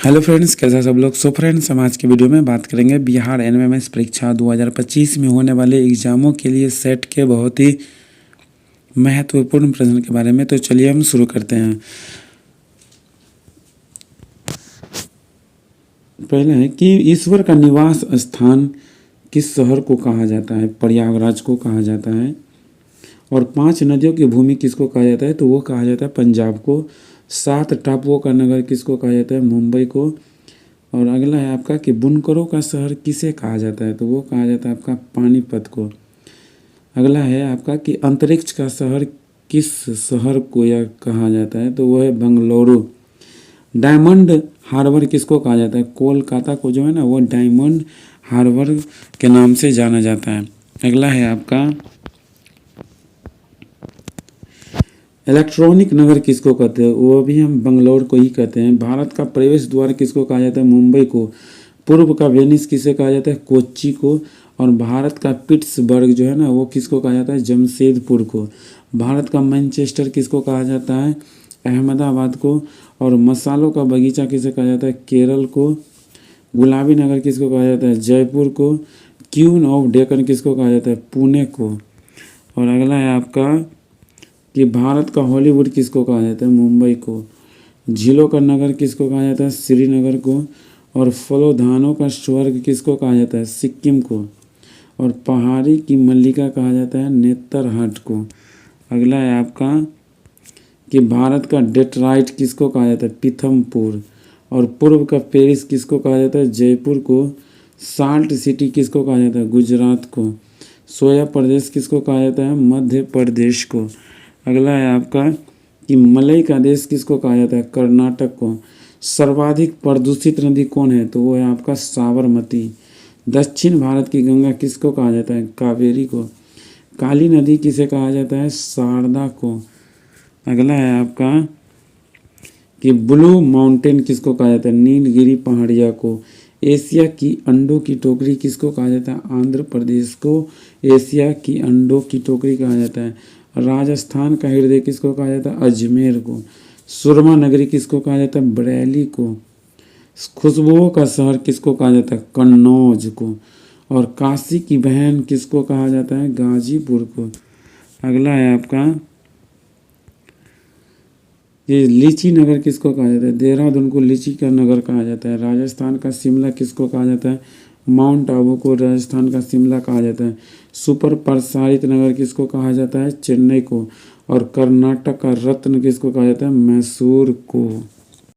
Hello friends, कैसा सब लोग। सो फ्रेंड्स, हम आज की वीडियो में बात करेंगे बिहार एनएमएमएस परीक्षा 2025 में होने वाले एग्जामों के लिए सेट के बहुत ही महत्वपूर्ण प्रश्न के बारे में। तो चलिए हम शुरू करते हैं। पहले है कि ईश्वर का निवास स्थान किस शहर को कहा जाता है। प्रयागराज को कहा जाता है। और 5 नदियों की भूमि किसको कहा जाता है, तो वो कहा जाता है पंजाब को। 7 टापुओं का नगर किसको कहा जाता है, मुंबई को। और अगला है आपका कि बुनकरों का शहर किसे कहा जाता है, तो वो कहा जाता है आपका पानीपत को। अगला है आपका कि अंतरिक्ष का शहर किस शहर को यह कहा जाता है, तो वो है बंगलुरु। डायमंड हार्बर किसको कहा जाता है, कोलकाता को जो है ना वो डायमंड हार्बर के नाम से जाना जाता है। अगला है आपका इलेक्ट्रॉनिक नगर किसको कहते हैं, वो भी हम बंगलौर को ही कहते हैं। भारत का प्रवेश द्वार किसको कहा जाता है, मुंबई को। पूर्व का वेनिस किसे कहा जाता है, कोच्चि को। और भारत का पिट्सबर्ग जो है ना वो किसको कहा जाता है, जमशेदपुर को। भारत का मैनचेस्टर किसको कहा जाता है, अहमदाबाद को। और मसालों का बगीचा किसे कहा जाता है, केरल को। गुलाबी नगर किसको कहा जाता है, जयपुर को। क्वीन ऑफ डेक्कन किसको कहा जाता है, पुणे को। और अगला है आपका कि भारत का हॉलीवुड किसको कहा जाता है, मुंबई को। झीलों का नगर किसको कहा जाता है, श्रीनगर को। और फलोधानों का स्वर्ग किसको कहा जाता है, सिक्किम को। और पहाड़ी की मल्लिका कहा जाता है नेतरहाट को। अगला है आपका कि भारत का डेट्राइट किसको कहा जाता है, पीथमपुर। और पूर्व का पेरिस किसको कहा जाता है, जयपुर को। साल्ट सिटी किसको कहा जाता है, गुजरात को। सोया प्रदेश किसको कहा जाता है, मध्य प्रदेश को। अगला है आपका कि मलई का देश किसको कहा जाता है, कर्नाटक को। सर्वाधिक प्रदूषित नदी कौन है, तो वो है आपका साबरमती। दक्षिण भारत की गंगा किसको कहा जाता है, कावेरी को। काली नदी किसे कहा जाता है, शारदा को। अगला है आपका कि ब्लू माउंटेन किसको कहा जाता है, नीलगिरी पहाड़िया को। एशिया की अंडों की टोकरी किसको कहा जाता है, आंध्र प्रदेश को एशिया की अंडों की टोकरी कहा जाता है। राजस्थान का हृदय किसको कहा जाता है, अजमेर को। सुरमा नगरी किसको कहा जाता है, बरेली को। खुशबुओं का शहर किसको कहा जाता है, कन्नौज को। और काशी की बहन किसको कहा जाता है, गाजीपुर को। अगला है आपका ये लीची नगर किसको कहा जाता है, देहरादून को लीची का नगर कहा जाता है। राजस्थान का शिमला किसको कहा जाता है, माउंट आबू को राजस्थान का शिमला कहा जाता है। सुपर प्रसारित नगर किसको कहा जाता है, चेन्नई को। और कर्नाटक का रत्न किसको कहा जाता है, मैसूर को।